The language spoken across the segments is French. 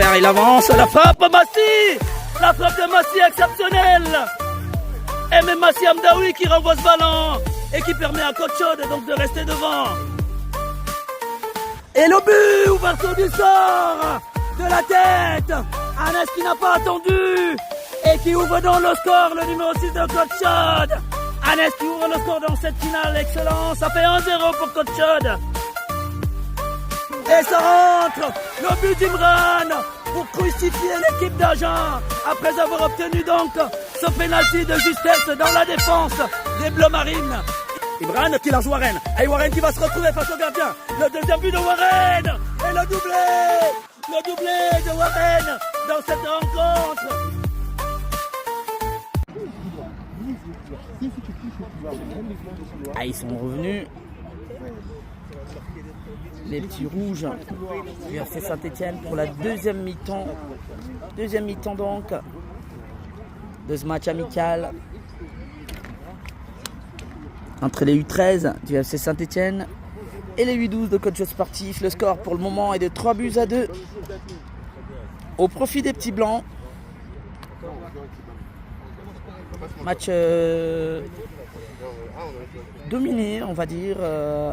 Travers, il avance. La frappe, Massi. La frappe de Massi exceptionnelle. Et même Massi Amdaoui qui renvoie ce ballon et qui permet à Côte Chaude donc de rester devant. Et le but, ouverture du score de la tête. Anas qui n'a pas attendu et qui ouvre donc le score, le numéro 6 de Côte Chaude. Anas qui ouvre le score dans cette finale, excellent. Ça fait 1-0 pour Côte Chaude. Et ça rentre, le but d'Imran pour crucifier l'équipe d'Agen après avoir obtenu donc ce pénalty de justesse dans la défense des Bleus Marines. Imran qui lance Warren, et Warren qui va se retrouver face au gardien. Le deuxième but de Warren et le doublé de Warren dans cette rencontre. Ah, ils sont revenus. Les petits rouges du FC Saint-Etienne pour la deuxième mi-temps. Deuxième mi-temps donc de ce match amical entre les U13 du FC Saint-Etienne et les U12 de Côte Chaude Sportif. Le score pour le moment est de 3-2 au profit des petits blancs. Match dominé, on va dire,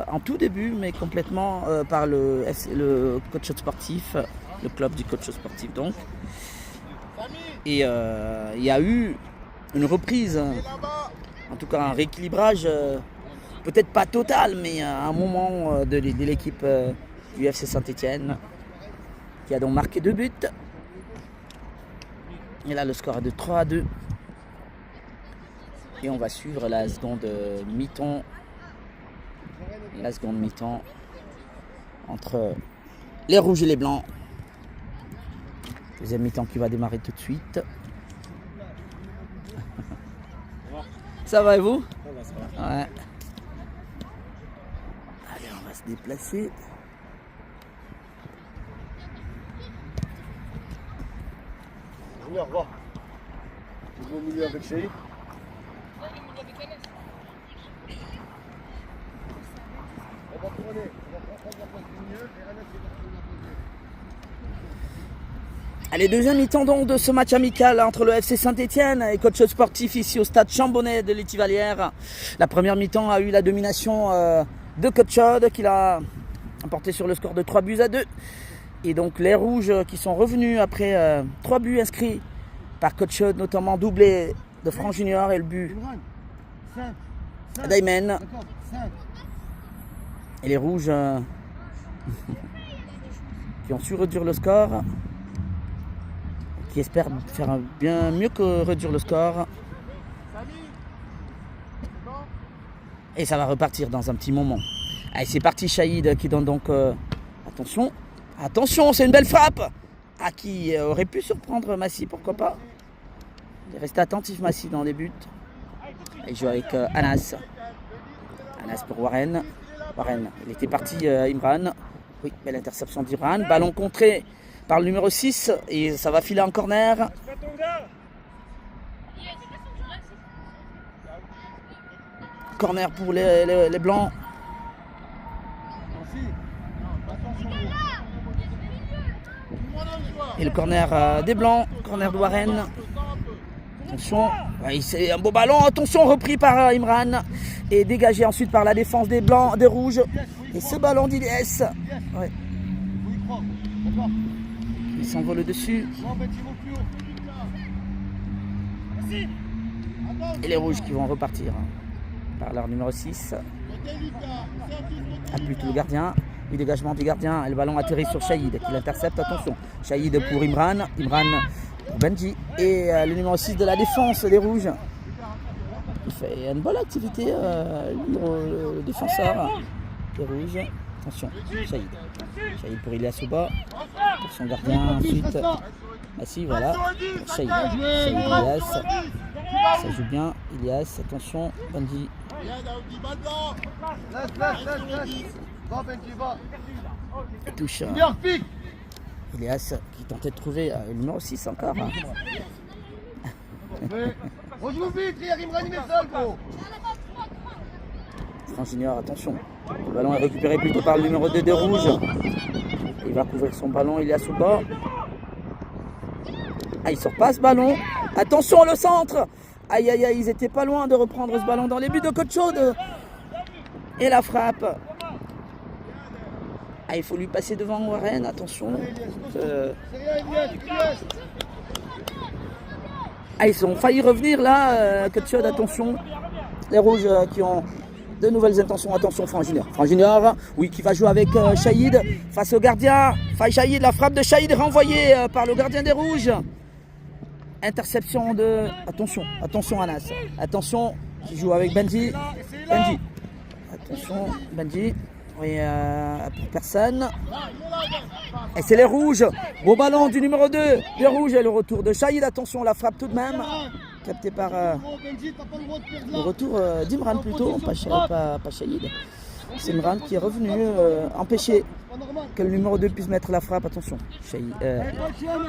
en tout début, mais complètement par le Côte Chaude Sportif, le club du Côte Chaude Sportif donc. Et il y a eu une reprise, en tout cas un rééquilibrage, peut-être pas total, mais à un moment de l'équipe du FC Saint-Etienne, qui a donc marqué 2 buts. Et là, le score est de 3-2. Et on va suivre la seconde mi-temps. La seconde mi-temps entre les rouges et les blancs. Deuxième mi-temps qui va démarrer tout de suite. Ça va et vous? Ça va. Ouais. Allez, on va se déplacer. Au revoir. Je vais au milieu avec Chéri. Allez, deuxième mi-temps donc de ce match amical entre le FC Saint-Etienne et Côte Chaude Sportif ici au stade Chambonnet de l'Étivalière. La première mi-temps a eu la domination de Côte Chaude qui l'a emporté sur le score de 3-2. Et donc les rouges qui sont revenus après 3 buts inscrits par Côte Chaude, notamment doublé de Franck Junior et le but d'Aymen. Et les rouges qui ont su réduire le score, qui espèrent faire bien mieux que réduire le score. Et ça va repartir dans un petit moment. Allez, c'est parti, Shahid qui donne donc... Attention, c'est une belle frappe qui aurait pu surprendre Massi, pourquoi pas. Il est resté attentif Massi dans les buts. Il joue avec Anas. Anas pour Warren. Warren, il était parti Imran. Oui, belle interception d'Imran. Ballon contré par le numéro 6 et ça va filer en corner. Corner pour les blancs. Et le corner des blancs, corner de Warren. Attention, c'est un beau ballon, attention, repris par Imran et dégagé ensuite par la défense des blancs, des rouges. Et ce ballon d'Iliès, ouais. Il s'envole dessus. Et les rouges qui vont repartir par leur numéro 6. Appuie tout le gardien. Le dégagement du gardien, et le ballon atterrit sur Shahid qui l'intercepte. Attention, Shahid pour Imran, Imran pour Benji et le numéro 6 de la défense des rouges. Il fait une bonne activité, le défenseur des rouges. Attention, Shahid. Shahid pour Ilias Souba, pour son gardien ensuite. Massi, voilà, pour Shahid. Shahid, Ilias, ça joue bien. Ilias, attention, Benji. Il touche Ilias qui tentait de trouver le numéro 6 encore. Rejoue vite, Imran, il met seul, gros. Franck Junior, attention. Le ballon est récupéré plutôt par le numéro 2 des rouges. Il va couvrir son ballon, Ilias Souba. Ah, il sort pas ce ballon. Attention, le centre. Aïe, aïe, aïe, ils étaient pas loin de reprendre ce ballon dans les buts de Coach Chaude. Et la frappe. Ah, il faut lui passer devant Warren, attention. Ah, ils ont failli revenir là, Coach Chaude, attention. Les rouges qui ont de nouvelles intentions, attention, Franck Junior. Franck Junior, oui, qui va jouer avec Shahid face au gardien. Faye Shahid, la frappe de Shahid renvoyée par le gardien des rouges. Interception de... Attention Anas. Attention, qui joue avec Benji. Attention, Benji. Oui, pour personne. Et c'est les rouges. Beau ballon du numéro 2. Les rouges et le retour de Shahid. Attention, la frappe tout de même. Capté par le retour d'Imran plutôt, pas Shahid. C'est Imran qui est revenu empêcher que le numéro 2 puisse mettre la frappe. Attention, Shahid.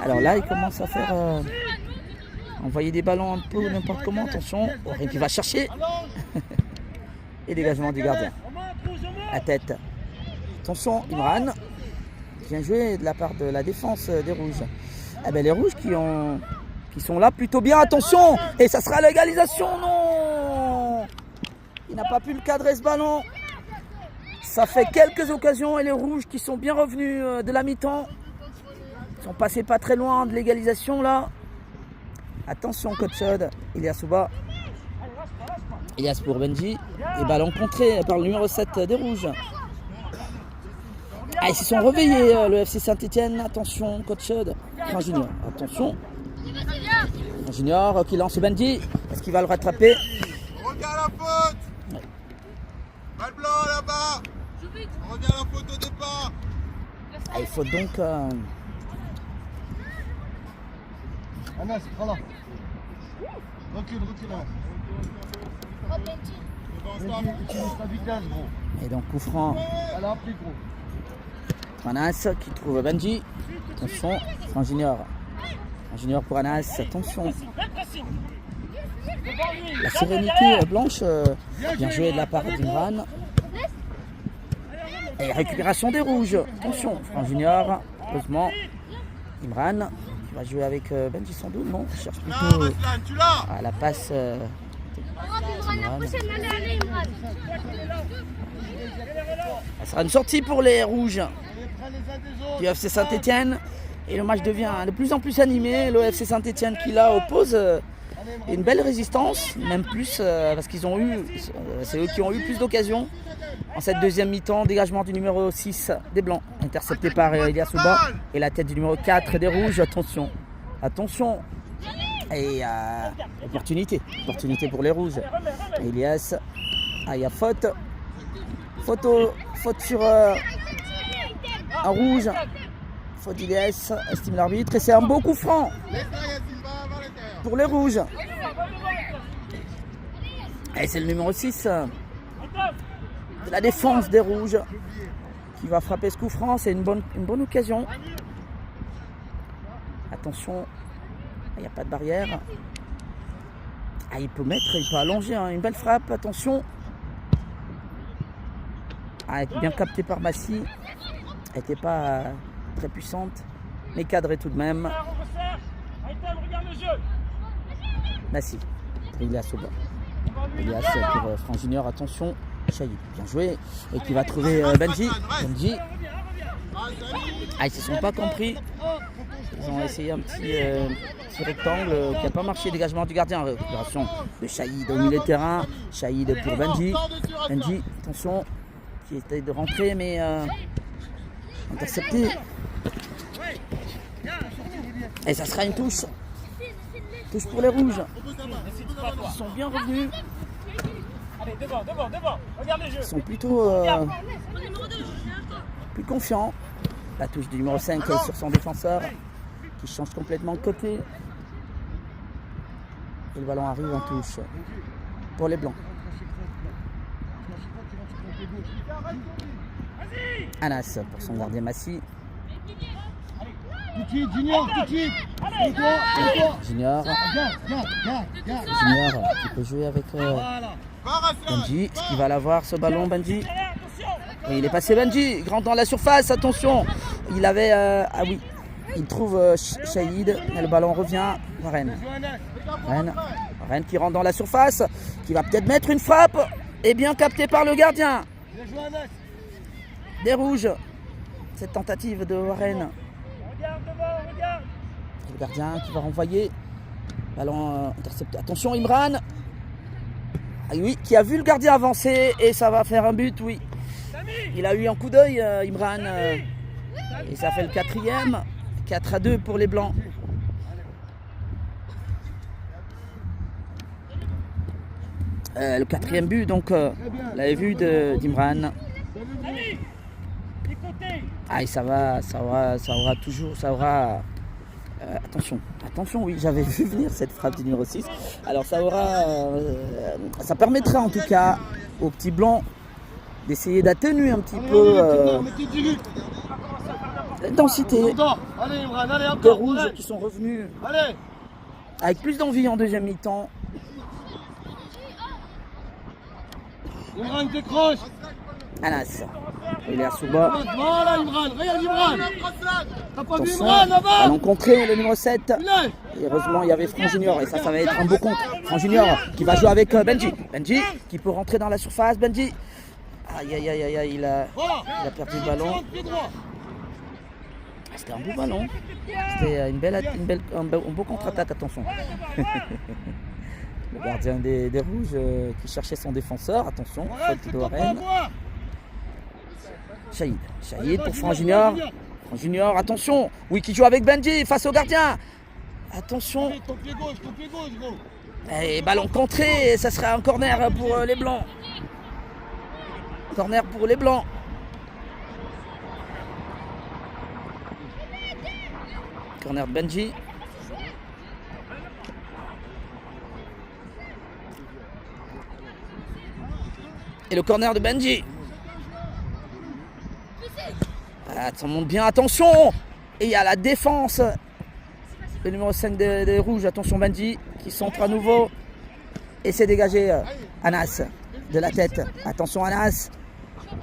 Alors là, il commence à faire... envoyer des ballons un peu n'importe comment. Attention, Warren qui va chercher. Et dégagement du gardien. La tête. Attention, Imran. Bien joué de la part de la défense des rouges. Eh ben, les rouges qui sont là plutôt bien. Attention. Et ça sera l'égalisation. Non. Il n'a pas pu le cadrer ce ballon. Ça fait quelques occasions. Et les rouges qui sont bien revenus de la mi-temps. Ils sont passés pas très loin de l'égalisation là. Attention, Coach Chaude. Elias Souba. Elias pour Benji. Et ballon contré par le numéro 7 des rouges. Ah, ils se sont réveillés, le FC Saint-Etienne. Attention, Coach Chaude. Franck Junior. Attention. Franck Junior qui lance Benji. Est-ce qu'il va le rattraper? Regarde la faute. Ouais. Balle blanc là-bas. On revient à la faute au départ. Ah, il faut donc... Anas, prends là. Recule là. Utilise ta vitesse, gros. Et donc, coup franc. Elle a appris, gros. Anas qui trouve Benji. Attention, Franck Junior. Franck Junior pour Anas. Attention. La sérénité blanche. Bien joué de la part d'Imran. Et récupération des rouges. Attention, Franck Junior. Heureusement, Imran qui va jouer avec Benji sans doute. Non, il cherche plutôt à la passe. Ça sera une sortie pour les rouges du FC Saint-Etienne. Et le match devient de plus en plus animé. Le FC Saint-Etienne qui là oppose une belle résistance, même plus parce qu'ils ont eu, c'est eux qui ont eu plus d'occasions en cette deuxième mi-temps. Dégagement du numéro 6 des Blancs, intercepté par Elias Souba. Et la tête du numéro 4 des Rouges. Attention. Et opportunité pour les Rouges. Elias, il y a faute sur un rouge. Faute d'Elias, estime l'arbitre. Et c'est un beau coup franc pour les Rouges. Et c'est le numéro 6 de la défense des Rouges qui va frapper ce coup franc. C'est une bonne occasion. Attention, il n'y a pas de barrière. Il peut allonger une belle frappe. Attention. Bien capté par Massy. Elle n'était pas très puissante, mais cadrée tout de même. Massy. Elias Souba. Elias pour Franck Junior. Attention. Shahid, bien joué. Et qui va trouver Benji. Ils ne se sont pas compris. Ils ont essayé un petit rectangle qui n'a pas marché. Dégagement du gardien. Récupération de Shahid au milieu de terrain. Shahid pour Benji. Benji, attention, qui essaye de rentrer, mais intercepté. Et ça sera une touche. Touche pour les Rouges. Ils sont bien revenus. Allez, devant, regarde les jeux. Ils sont plutôt plus confiants. La touche du numéro 5 sur son défenseur qui change complètement de côté. Et le ballon arrive en touche pour les Blancs. Anas pour son gardien Massy. Junior. Junior qui peut jouer avec Benji. Est-ce qu'il va l'avoir ce ballon, Benji? Oui, il est passé Benji. Grand dans la surface, attention. Il avait... Il trouve Shahid, et le ballon revient. Warren. Warren qui rentre dans la surface, qui va peut-être mettre une frappe. Et bien capté par le gardien des Rouges. Cette tentative de Warren. Regarde devant, regarde. Le gardien qui va renvoyer. Ballon intercepté. Attention Imran. Ah oui, qui a vu le gardien avancer et ça va faire un but, oui. Il a eu un coup d'œil, Imran. Et ça fait le 4e. 4-2 pour les Blancs. Le 4e but, donc, l'avez vu d'Imran. Ah, et ça aura toujours. Attention, oui, j'avais vu venir cette frappe du numéro 6. Alors, ça permettra en tout cas aux petits Blancs d'essayer d'atténuer un petit peu l'intensité des Rouges qui sont revenus avec plus d'envie en deuxième mi-temps. Imran décroche. Anas, il est à Souba. Voilà Imran, regarde Imran. T'as pas vu Attention, Imran là-bas? ballon contré, le numéro 7. Et heureusement, il y avait Franck Junior et ça va être un beau contre. Franck Junior qui va jouer avec Benji. Benji qui peut rentrer dans la surface. Benji. Aïe, il a perdu le ballon. C'était un beau ballon. C'était un beau contre-attaque, attention. Le gardien des Rouges qui cherchait son défenseur. Attention, faute de Warren. Shahid pour Franck Junior. Franck Junior, attention. Oui, qui joue avec Benji face au gardien. Attention. Ton pied gauche, gros. Et ballon contré, ça serait un corner pour les Blancs. Corner pour les Blancs. Corner de Benji. Et le corner de Benji. Ah, ça monte bien, attention. Et il y a la défense. Le numéro 5 des Rouges, attention Benji, qui centre à nouveau. Et c'est dégagé Anas de la tête. Attention Anas.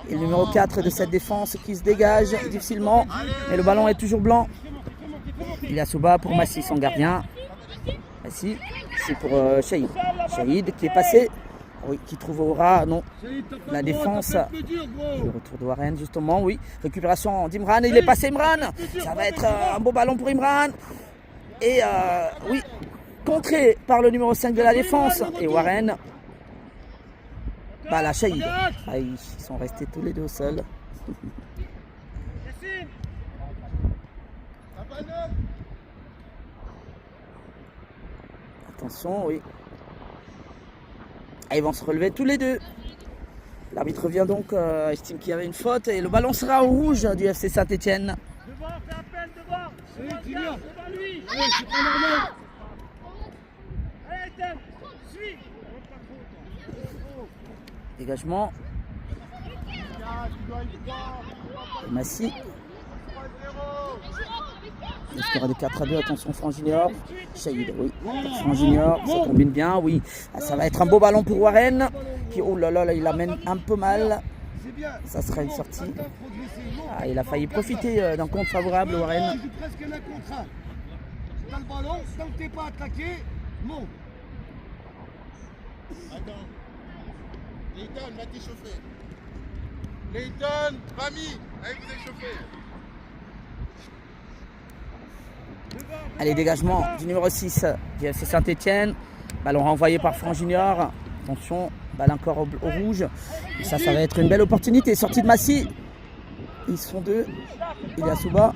Et le numéro 4 de cette défense qui se dégage difficilement. Mais le ballon est toujours blanc. Il y a Souba pour Massi, son gardien. Massi, c'est pour Shahid. Shahid qui est passé. Oui, qui trouve Aura, non. La défense. Le retour de Warren, justement, oui. Récupération d'Imran. Il est passé Imran. Ça va être un beau ballon pour Imran. Et oui, contré par le numéro 5 de la défense. Et Warren. Bah, la Shahid. Ah, ils sont restés tous les deux au sol. Attention, oui. Ah, ils vont se relever tous les deux. L'arbitre revient donc, estime qu'il y avait une faute et le ballon sera au rouge du FC Saint-Etienne. Devant, fais appel, devant. Devant lui. Allez, c'est pas normal. Allez, Etienne, suis. Dégagement. Massi. Le score de 4-2, attention Franck Junior. Shahid, oui. Franck Junior, ça combine bien, oui. Ça va être un beau ballon pour Warren. Qui, oh là là, il amène un peu mal. Ça sera une sortie. Ah, il a failli profiter d'un compte favorable, Warren. Presque un contre un. T'as le ballon, tant que t'es pas attaqué, non. Attends. Leighton, va t'échauffer. Leighton, Rami, allez vous échauffer. Allez, dégagement du numéro 6 du FC Saint-Etienne. Ballon renvoyé par Franck Junior. Attention, balle encore au rouge. Et ça va être une belle opportunité. Sortie de Massi. Ils sont deux. Il est à Souba.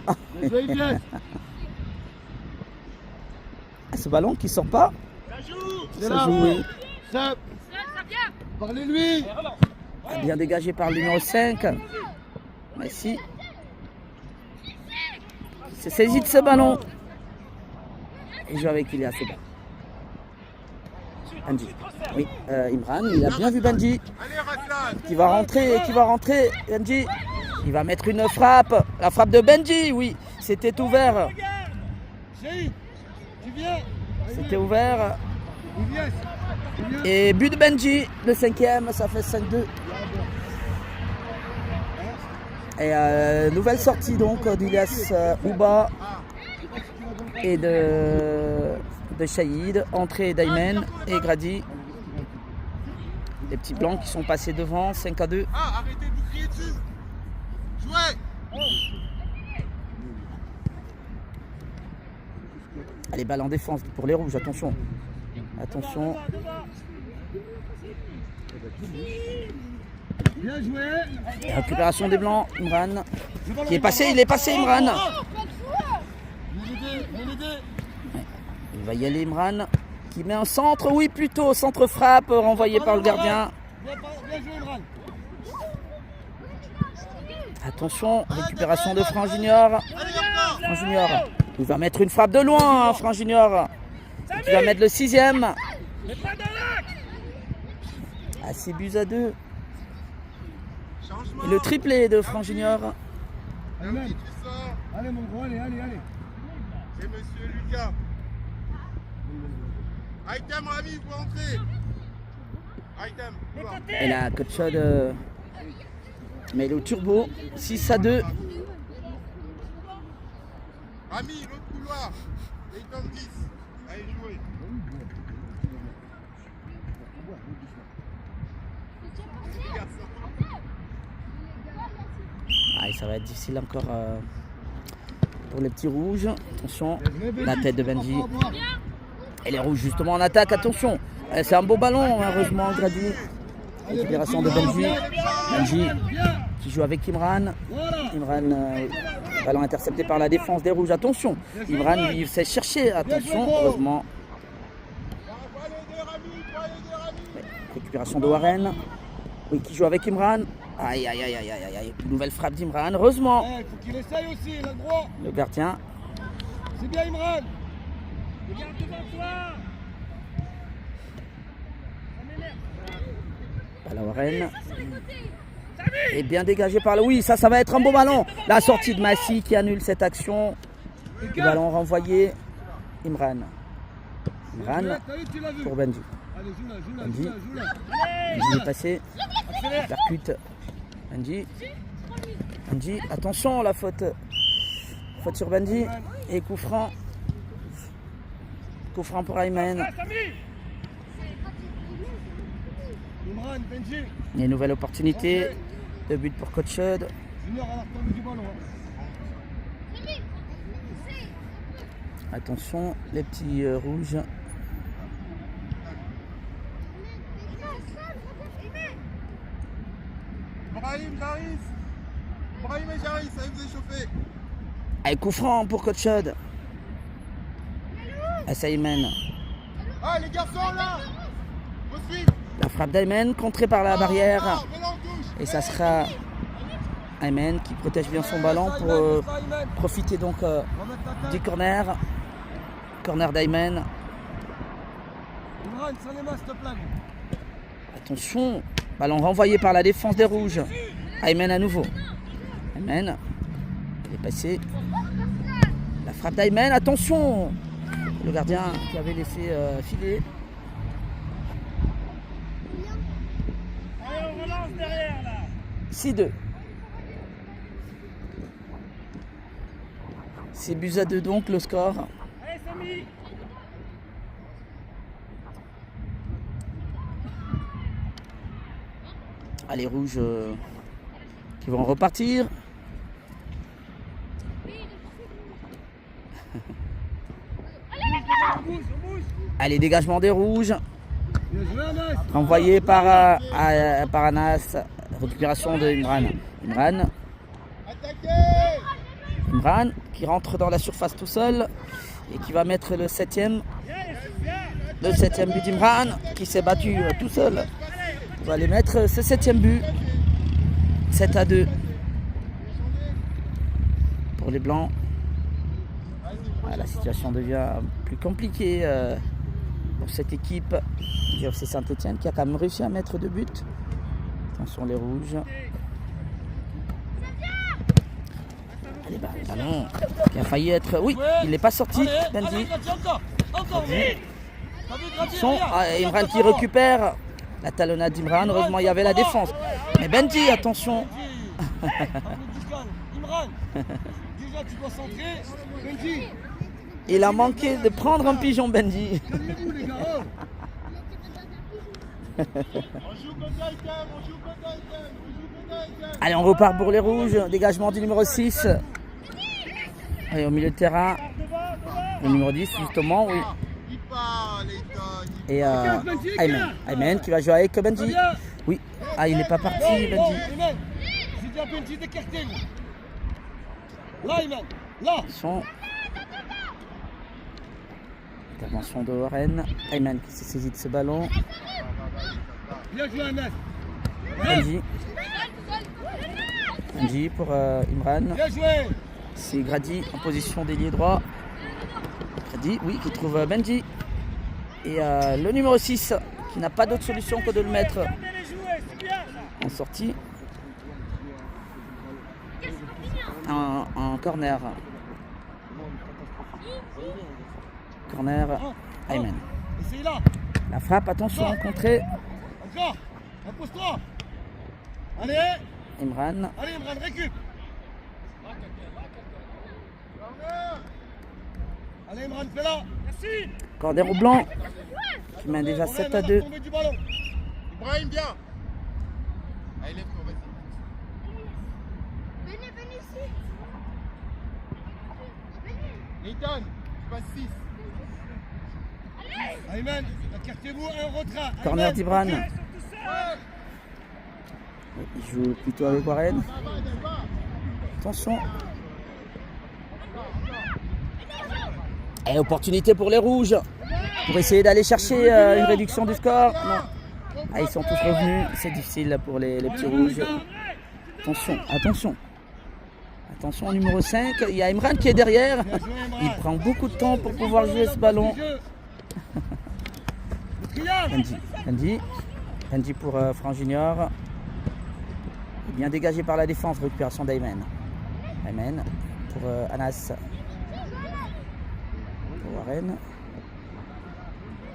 Ce ballon qui sort pas. Ça joue, oui. Parlez-lui. Bien dégagé par le numéro 5. Massi. Il se saisit de ce ballon. Il joue avec Ilia Souba. Benji. Oui, Imran, il a bien vu Benji. Qui va rentrer, Benji. Il va mettre une frappe. La frappe de Benji, oui. C'était ouvert. C'était ouvert. Et but de Benji, le 5e, ça fait 5-2. Et nouvelle sortie donc d'Ilias Ouba. et de Shahid. Entrée d'Aymen et Grady. Les petits blancs qui sont passés devant, 5-2. Ah, arrêtez de vous crier dessus. Jouez. Allez, balle en défense pour les rouges, attention. Attention. Bien joué. Et récupération des blancs, Imran. Qui est passé, il est passé Imran. Il va y aller Imran. Qui met un centre, oui plutôt, centre frappe, renvoyé par le gardien. Bien joué, Imran. Attention, récupération de Franc Junior. Franc Junior. Il va mettre une frappe de loin, hein, Franc Junior. Il va mettre le 6e. Ah, 6-2. Changement. Et le triplé de Franc Junior. Amen. Tu sors. Allez, mon gros, allez. C'est monsieur Lucas. Item, Rami, vous entrez. Item. couloir. Et la coach de Melo Turbo, 6-2. Rami, l'autre couloir. Item 10. Allez, jouez. Les garçons. Ah, et ça va être difficile encore pour les petits rouges. Attention, la tête de Benji. Et les rouges justement en attaque, attention. C'est un beau ballon, heureusement, Grady. Récupération de Benji. Benji qui joue avec Imran. Imran, ballon intercepté par la défense des rouges. Attention, Imran lui sait chercher. Attention, heureusement. Récupération de Warren. Oui, qui joue avec Imran. Aïe, aïe, aïe, aïe, aïe, aïe. Nouvelle frappe d'Imran, heureusement. Il faut qu'il essaye aussi, il a le droit. Le gardien. C'est bien, Imran. Regarde devant toi. La Warren. Et bien dégagé par le... Oui, ça va être un beau ballon. La sortie de Massy qui annule cette action. Le ballon renvoyé. Imran. Imran pour Benji. Allez, joue-la. Benji. Benji est passé. Il percute. Benji. Benji. Attention, la faute. Faute sur Benji. Et coup franc. Coup franc pour Aymen. Imran, Benji. Et nouvelle opportunité de but pour Coach Chud. Junior à la retourne du ballon. Attention, les petits rouges. Brahim, Jaris. Brahim et Jaris, allez vous échauffer. Allez, coup franc pour Coach Chud. Aymen. Ah, les garçons là. Faut suivre. La frappe d'Aymen, contrée par la barrière. Mélange touche. Et ça sera Aymen qui protège bien son ballon pour profiter donc du corner. Corner d'Aymen. Imran, sans les mains, s'il te plaît. Attention, ballon renvoyé par la défense des rouges. Aymen à nouveau. Aymen, il est passé. La frappe d'Aymen, attention. Le gardien qui avait laissé filer. Allez, on relance derrière là. 6-2. 6-2 donc le score. Allez, Samy. Ah, les rouges qui vont repartir. On bouge. Allez, dégagement des rouges. Bien joué, Anas. Renvoyé par Anas. Récupération de Imran. Imran qui rentre dans la surface tout seul et qui va mettre le 7e. Le 7e but d'Imran qui s'est battu tout seul. On va aller mettre ce 7e but. 7-2 pour les Blancs. Ah, la situation devient plus compliquée pour cette équipe du FC Saint-Etienne qui a quand même réussi à mettre 2 buts. Attention les rouges. Allez, ballon qui a failli être... Oui, il n'est pas sorti. Benji. Encore. Attention, Imran qui récupère. La talonnade d'Imran. Heureusement, il y avait la défense. Mais Benji, attention. Imran, déjà tu dois centrer. Benji. Il a manqué de prendre un pigeon, Benji. Calmez-vous, les gars. Oh. On joue contre Item, on joue contre Item, on joue contre Item. Allez, on repart pour les rouges. Dégagement du numéro 6. Allez, au milieu de terrain. Le numéro 10, justement, oui. Il part, Leighton. Et Ayman qui va jouer avec Benji. Oui. Ah, il n'est pas parti, Benji. Ayman. J'ai dit à Benji d'écarter. Là, Ayman. Là. Son. Intervention de Warren. Ayman qui s'est saisi de ce ballon. Bien joué, Ayman. Benji pour Imran. Bien joué. C'est Grady en position d'ailier droit. Grady, oui, qui trouve Benji. Et le numéro 6 qui n'a pas d'autre solution que de le mettre en sortie. En corner. Corner, Ayman. Essayez là. La frappe, attention, contrée. Encore. Repose-toi. Allez. Imran. Allez, Imran, récup. Allez, Imran, fais-la. Merci. Corner au blanc. Qui mène déjà 7-2. Ibrahim, viens. Allez, lève-toi, vas-y. Venez ici. Leighton, tu passes 6. Ayman, écartez-vous, un retrait. Corner d'Imran. Il joue plutôt avec Warren. Attention. Et opportunité pour les rouges. Pour essayer d'aller chercher une réduction du score. Non. Ah, ils sont tous revenus. C'est difficile pour les petits rouges. Attention, attention. Attention au numéro 5. Il y a Imran qui est derrière. Il prend beaucoup de temps pour pouvoir jouer ce ballon. Benji pour Franc Junior. Bien dégagé par la défense. Récupération d'Ayman. Ayman pour Anas. Pour Warren.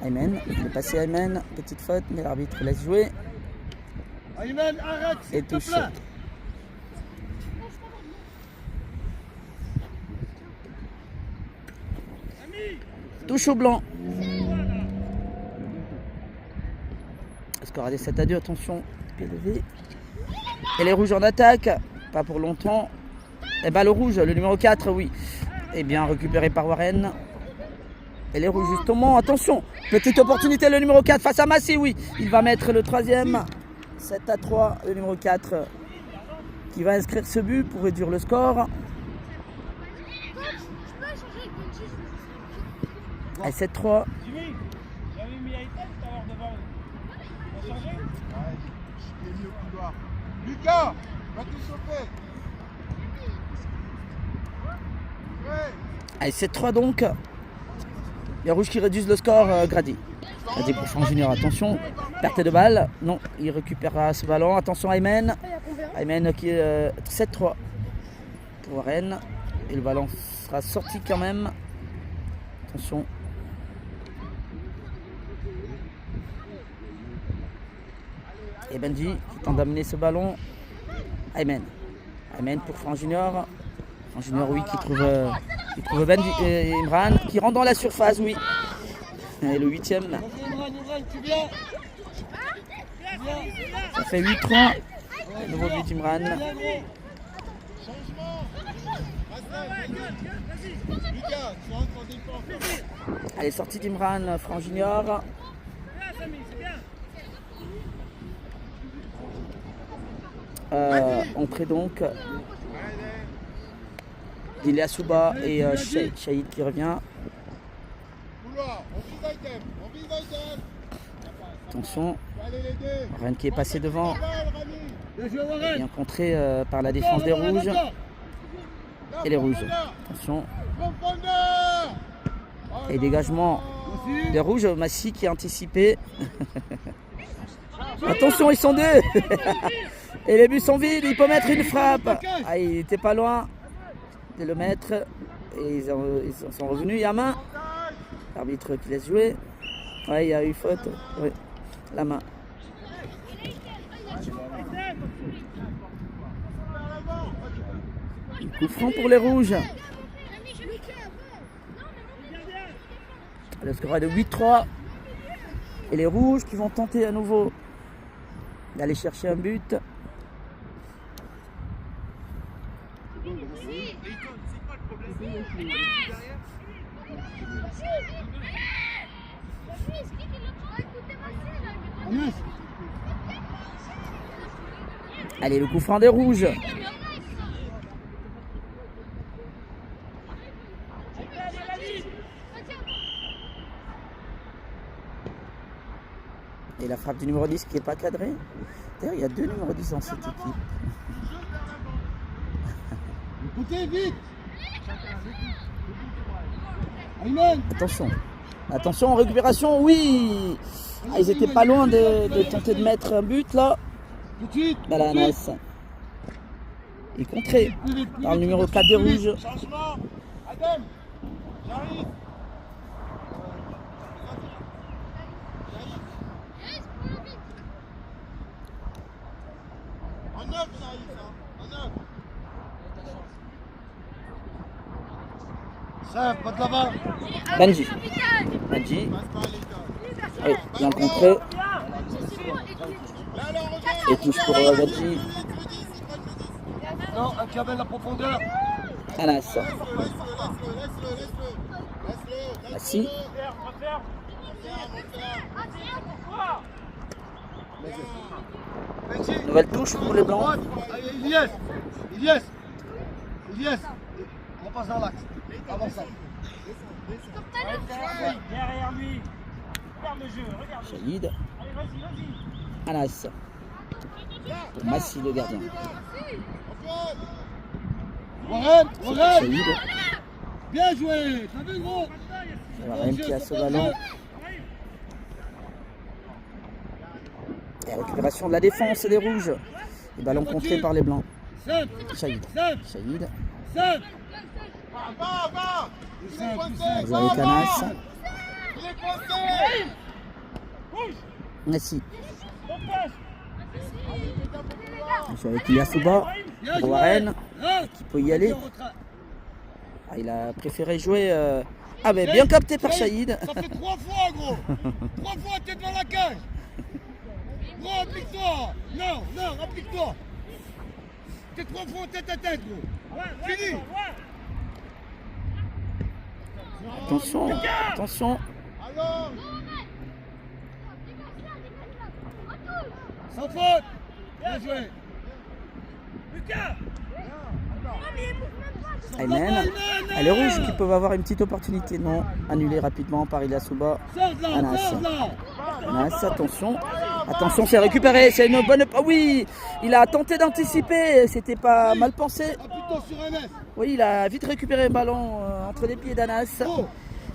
Ayman. Il est passé Ayman. Petite faute, mais l'arbitre laisse jouer. Ayman, arrête. Et touche. Touche au blanc. Le score est 7-2, attention, pied levé. Et les rouges en attaque, pas pour longtemps. Et bien le rouge, le numéro 4, oui. Et bien récupéré par Warren. Et les rouges justement, attention. Petite opportunité, le numéro 4 face à Massy, oui. Il va mettre le troisième. 7-3, le numéro 4 qui va inscrire ce but pour réduire le score. Et 7-3. Jimmy, j'avais mis Item tout à l'heure devant. On a changé? Il est mis au couloir. Lucas, va te chauffer. Ouais. Allez, 7-3 donc. Les rouges qui réduisent le score, Grady. Grady pour Franc Junior, attention. Perte de balle. Non, il récupérera ce ballon. Attention Ayman. Ayman qui est 7-3 pour Warren. Et le ballon sera sorti quand même. Attention. Et Benji qui tente d'amener ce ballon. Ayman. Ayman pour Franc Junior. Franc Junior, oui, qui trouve Benji, Imran qui rentre dans la surface, oui. Et le 8e. Imran, tu viens. Ça fait 8-3. Nouveau but Imran. Changement. Lucas, tu rentres en défense. Allez, sortie d'Imran, Franc Junior. Bien, Samy, c'est bien. Entrée donc d'Ilia Souba et Shahid qui revient. Couloir, on vise Item, on vise Item. Attention, Allez l'aider. Warren qui est passé devant. Bien joué, Warren. Bien contré par la défense des rouges. Et les rouges. Attention. Profondeur. Et dégagement des rouges. Massy qui a anticipé. Attention, ils sont deux. Et les buts sont vides. Il peut mettre une frappe. Ah, il était pas loin de le mettre. Et ils en sont revenus. Il y a main. L'arbitre qui laisse jouer. Ouais, il y a eu faute. Ouais. La main. Coup franc pour les rouges. Le score est de 8-3. Et les rouges qui vont tenter à nouveau d'aller chercher un but. Allez, le coup franc des rouges. Et la frappe du numéro 10 qui n'est pas cadrée. D'ailleurs, il y a 2 numéros 10 dans cette équipe. Écoutez, vite. Ayman. Attention. Attention, récupération, oui. Ah, ils étaient pas loin de tenter de mettre un but là. Tout de suite. Balanas. Et contré par le numéro 4 des rouges. Changement. Adam. J'arrive. En 9, j'arrive, hein. En 9. Simple, pas de l'avant. Benji. Passe pas à l'état. Oui, bien contré. Là, alors, regarde. Et touche pour Benji. Le 10, il prend le 10. Non, un qui amène la profondeur. Anas. Laisse-le. Assis. Nouvelle touche pour les blancs. Ilyes. On passe dans l'axe. Avant ça. Derrière lui. Regarde le jeu, regarde. Shahid. Allez, vas-y. Anas. Pour Massi, le gardien. Warren. Shahid. Bien joué. T'as vu, gros. Warren qui a ce ballon. Et récupération de la défense des rouges. Le ballon contré par les blancs. Simple. Shahid. Simple. Va. Il est coincé. Joué avec Anas. Il est coincé. Massi. On Joué avec Ilyasuba. Pour Warren. Qui peut y aller. Ah, il a préféré jouer. Ah, mais bien capté par Shahid. Ça fait 3 fois, gros. 3 fois, t'es dans la cage. Gros, applique-toi. Non, applique-toi. T'es 3 fois tête à tête, gros. Fini. Attention. Alors. Sans faute. Bien joué. Ayman. Ah, les rouges qui peuvent avoir une petite opportunité. Non, annulé rapidement par Ilyasuba. Anas. Anas, attention, c'est récupéré. C'est une bonne. Ah oui, il a tenté d'anticiper. C'était pas mal pensé. Appuie-toi sur MS. Oui, il a vite récupéré le ballon entre les pieds d'Anas.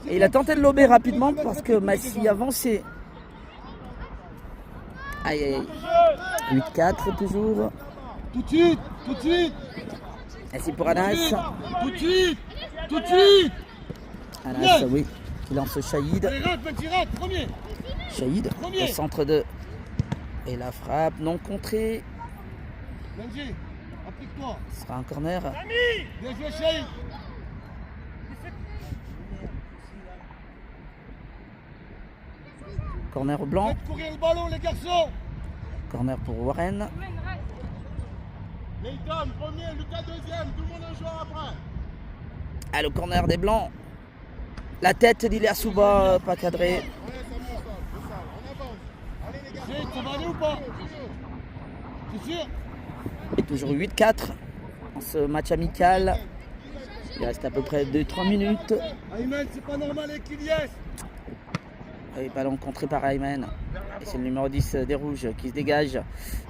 Et il a tenté de lober rapidement parce que Massi avançait. Aïe. 8-4 toujours. Tout de suite. Et c'est pour Anas. Tout de suite. Anas, oui, qui lance Shahid. Allez, rate, premier. Shahid, au centre de. Et la frappe non contrée. Benji, applique-toi. Ce sera un corner. Bien joué, Shahid. Corner blanc. Faites courir le ballon, les garçons. Corner pour Warren. Leighton, premier, Lucas, deuxième. Tout le monde en joue après. Ah, le corner des blancs. La tête d'Ilyasuba, pas cadré. Ouais, ça monte, ça. On avance. Allez, les gars. Shahid, ça va aller ou pas? T'es sûr? Et toujours 8-4 dans ce match amical. Il reste à peu près 2-3 minutes. Ayman, c'est pas normal avec Ilyes. Et ballon contré par Ayman. Et c'est le numéro 10 des rouges qui se dégage.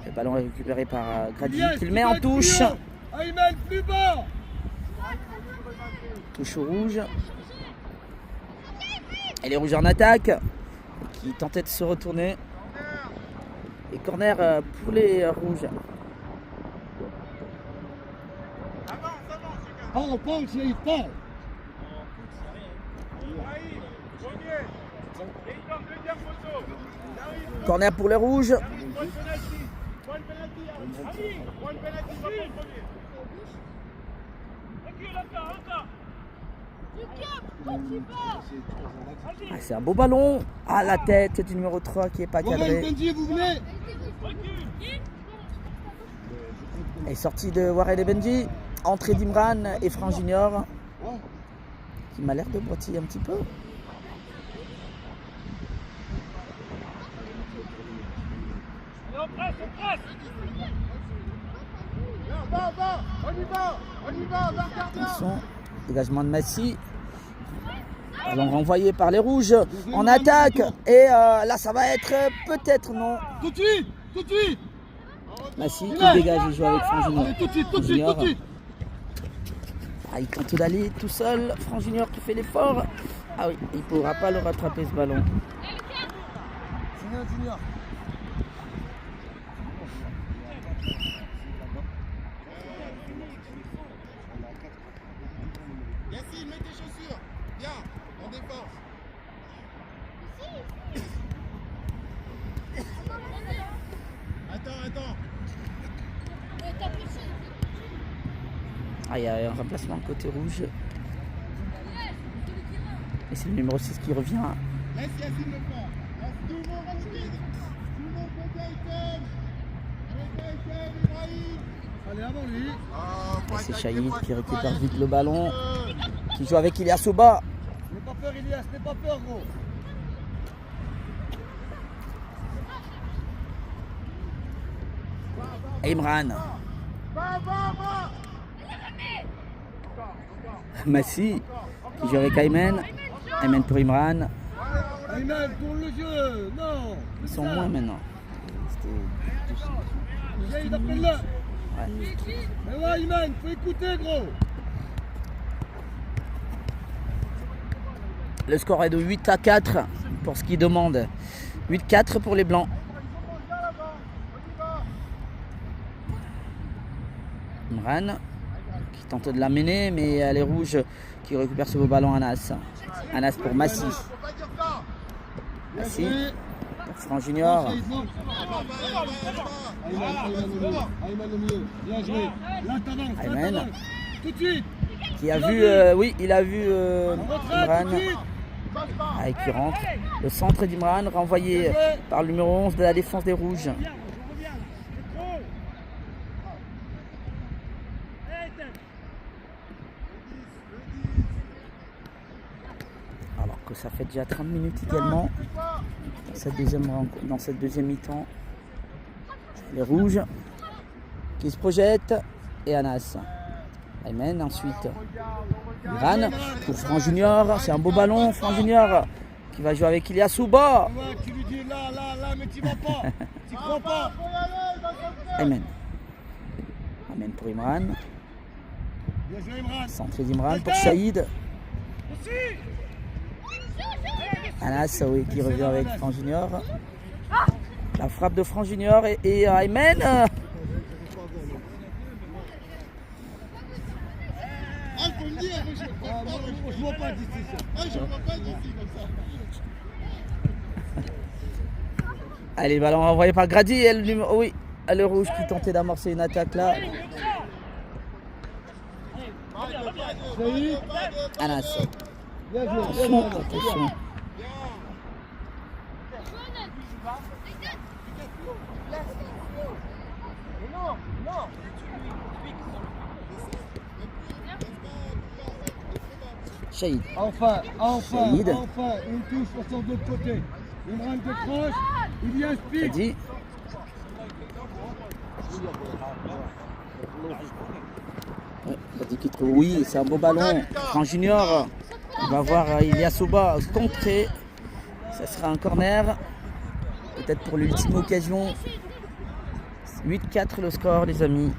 Le ballon est récupéré par Grady qui le met en touche. Ayman, plus bas. Touche au rouge. Et les rouges en attaque. Qui tentaient de se retourner. Et corner pour les rouges. Parle, Shahid, parle. Corner pour les rouges. Ah, c'est un beau ballon. À la tête du numéro 3 qui n'est pas Warren, cadré. Benji, vous venez. Et sortie de Warren et Benji. Entrée d'Imran et Fran Junior. Qui m'a l'air de boitiller un petit peu. On presse, on presse. Va, on y va, va regarder. Attention, dégagement de Massy. Ballon renvoyé par les rouges en attaque. Et là, ça va être peut-être non. Tout de suite, tout de suite. Massy qui dégage, il joue avec Fran Junior. Allez, tout de suite, tout de suite, tout de suite. Ah, il tente d'aller tout seul. Fran Junior qui fait l'effort. Ah oui, il ne pourra pas le rattraper ce ballon. Julien Junior. Yacine, mets tes chaussures. Viens, en défense. Attends. Ah, il y a un remplacement côté rouge. Et c'est le numéro 6 qui revient. Laisse Yacine le faire. Laisse tout le monde rapide. Tout le monde côté Aïtem. Côté Aïtem, Ibrahim. Allez, avant lui. Faut Et c'est attaquer, Shahid faut qui attaquer. récupère vite le ballon. Qui joue avec Ilias Soba. N'aie pas peur, Ilias, n'aie pas peur, gros. Imran. Va. Massy qui joue avec Ayman. Ayman pour Imran. Ayman, tourne le jeu. Non. Ils sont moins maintenant. Shahid, appelle-le. Mais ouais, Ayman, faut écouter, gros. Le score est de 8-4 pour ce qu'ils demandent. 8-4 pour les Blancs. Imran qui tente de la mener, mais les Rouges qui récupèrent ce beau ballon. Anas pour Massy. Massy pour Fran Junior. Shahid, non. Ayman au milieu. Bien joué. Là, t'avances. Ayman. Tout de suite. Qui a vu, il a vu Imran. Ah, et qui rentre. Le centre d'Imran renvoyé par le numéro 11 de la défense des Rouges. On revient là. C'est trop. Alors que ça fait déjà 30 minutes également dans cette deuxième mi-temps. Les Rouges qui se projettent et Anas. Ayman ensuite. Imran pour Fran Junior. C'est un beau ballon. Fran Junior qui va jouer avec Ilias Souba. Ouais, tu lui dis là, mais tu vas pas. Tu crois pas. Ayman. Ayman pour Imran. Bien joué, Imran. Centré d'Imran pour Shahid. Anas oui, qui revient avec Fran Junior. La frappe de Fran Junior et Ayman. Ah, faut me dire, moi, Je vois pas d'ici. je vois pas d'ici comme ça. Allez, ballon envoyé par Grady et le numéro, oui, le rouge qui tentait d'amorcer une attaque là. Shahid. Anas. Bien joué. Attention. Shahid. Enfin, Shahid. une touche pour son de l'autre côté. Imran décroche, il y a un speed. Grady. Ouais, Grady qui trouve, oui, c'est un beau ballon. Fran Junior. On va voir Ilias Souba contrer. Ça sera un corner. Peut-être pour l'ultime occasion. 8-4 le score, les amis.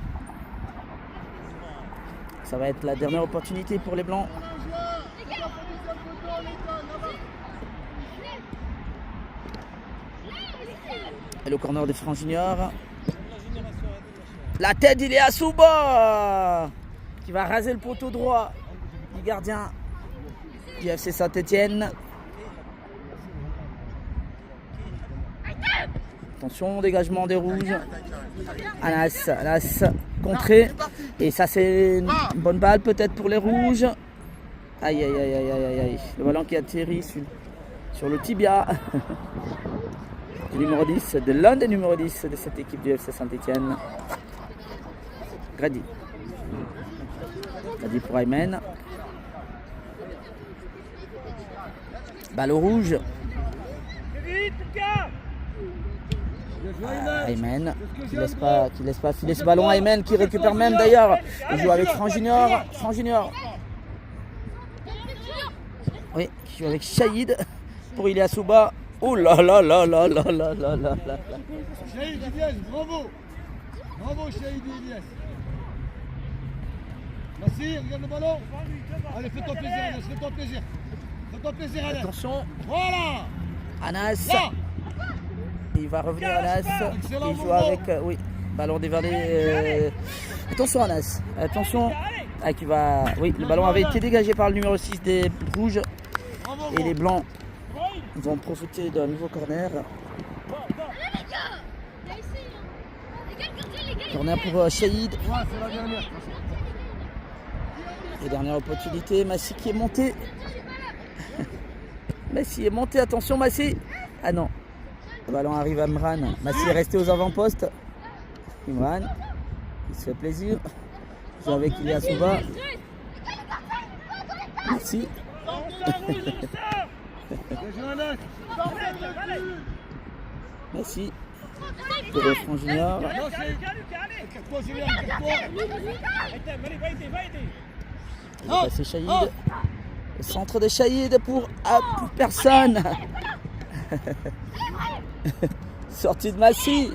Ça va être la dernière opportunité pour les Blancs. Et le corner de Fran Junior. La tête d'Ilias Souba qui va raser le poteau droit du gardien du FC Saint-Etienne. Attention, dégagement des rouges. Anas contré. Et ça c'est une bonne balle peut-être pour les rouges. Aïe, aïe, aïe, aïe, aïe, aïe, aïe. Le ballon qui atterrit sur le tibia du numéro 10, de l'un des numéros 10 de cette équipe du FC Saint-Etienne. Grady. Grady pour Aymen. Balle au rouge. Aymen qui laisse pas filer ce ballon. Aymen qui récupère même d'ailleurs. Il joue avec Franck Junior. Franck Junior. Oui, qui joue avec Shahid pour Ilyas Souba. Oh là là là là là là là là là. Shahid Ilyas, bravo. Bravo Shahid Ilyas. Merci, regarde le ballon. Allez, fais-toi plaisir, Anas, fais-toi plaisir. Fais-toi plaisir, Anas. Attention. Voilà. Anas. Là. Il va revenir Anas. Excellent Il joue mouvement. avec. Oui, ballon dévalé. Attention Anas. Attention. Ah, qui va. Oui, le ballon avait été dégagé par le numéro 6 des rouges. Bravo, Et les blancs vont profiter d'un nouveau corner. Corner pour Shahid. Ouais, c'est la dernière. Et dernière opportunité, Massi qui est monté. Massi est monté, attention Massi. Ah non, le ballon arrive à Imran. Massi est resté aux avant-postes. Imran, il se fait plaisir. Il joue avec Ilyas Souba. Massi. Bien joué, Anas. Massi. Pour Franck Junior. Non, c'est... Casse-toi, Julien, casse-toi. Il va passer Shahid. Le centre de Shahid pour personne. Sortie de Massi.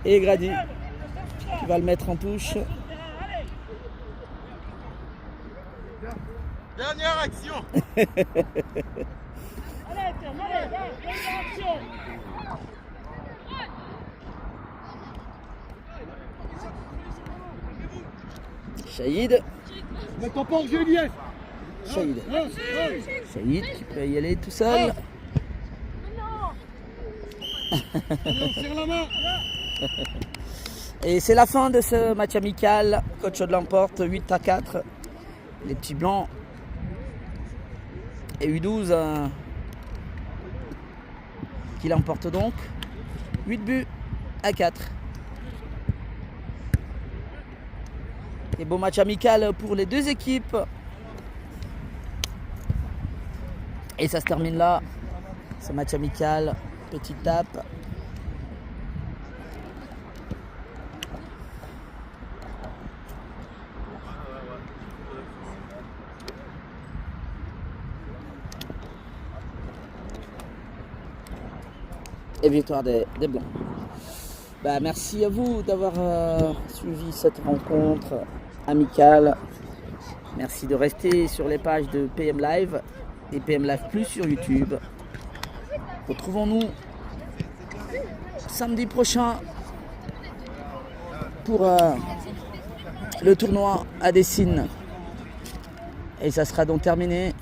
Et Grady qui va le mettre en touche. Dernière action. Shahid. Mets ton port, Juliette. Shahid. Shahid qui peut y aller tout seul. Allez, on serre la main. Et c'est la fin de ce match amical. Coach de l'emporte 8-4. Les petits blancs. Et U12 qui l'emporte donc. 8-4. Et beau match amical pour les deux équipes. Et ça se termine là. Ce match amical. Petite tape. Et victoire des Blancs. Bah, merci à vous d'avoir suivi cette rencontre amicale. Merci de rester sur les pages de PM Live et PM Live Plus sur YouTube. Retrouvons-nous samedi prochain pour le tournoi à Dessine. Et ça sera donc terminé.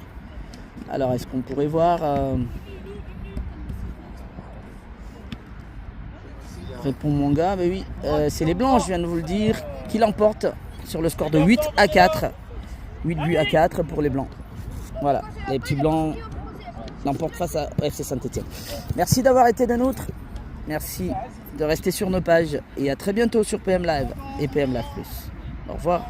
Alors, est-ce qu'on pourrait voir Répond mon gars, mais oui, c'est les Blancs, je viens de vous le dire, qui l'emportent sur le score de 8-4. 8-4 pour les Blancs. Voilà, les petits Blancs l'emportent face à FC Saint-Etienne. Merci d'avoir été des nôtres. Merci de rester sur nos pages. Et à très bientôt sur PM Live et PM Live Plus. Au revoir.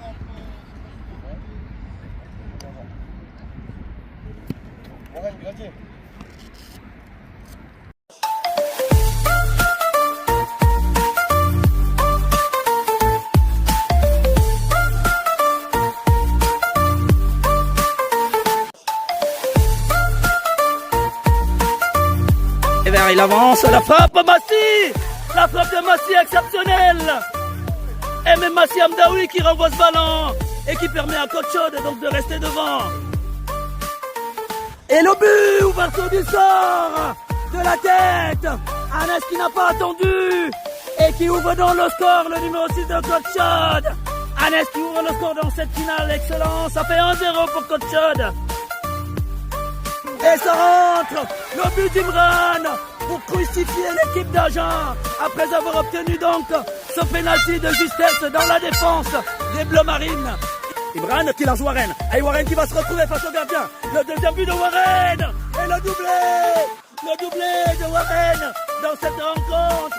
Et vers il avance, la frappe Massi. La frappe de Massi exceptionnelle. Et même Massi Amdaoui qui renvoie ce ballon et qui permet à Coach Chaude donc de rester devant. Et le but, ouverture du sort de la tête. Anas qui n'a pas attendu et qui ouvre donc le score, le numéro 6 de Coach Chaude. Anas qui ouvre le score dans cette finale, excellent. Ça fait 1-0 pour Coach Chaude. Et ça rentre, le but d'Imran pour crucifier l'équipe d'Agen après avoir obtenu donc ce pénalty de justesse dans la défense des Bleus Marines. Imran qui lance Warren. Et Warren qui va se retrouver face au gardien. Le deuxième but de Warren. Et le doublé de Warren dans cette rencontre.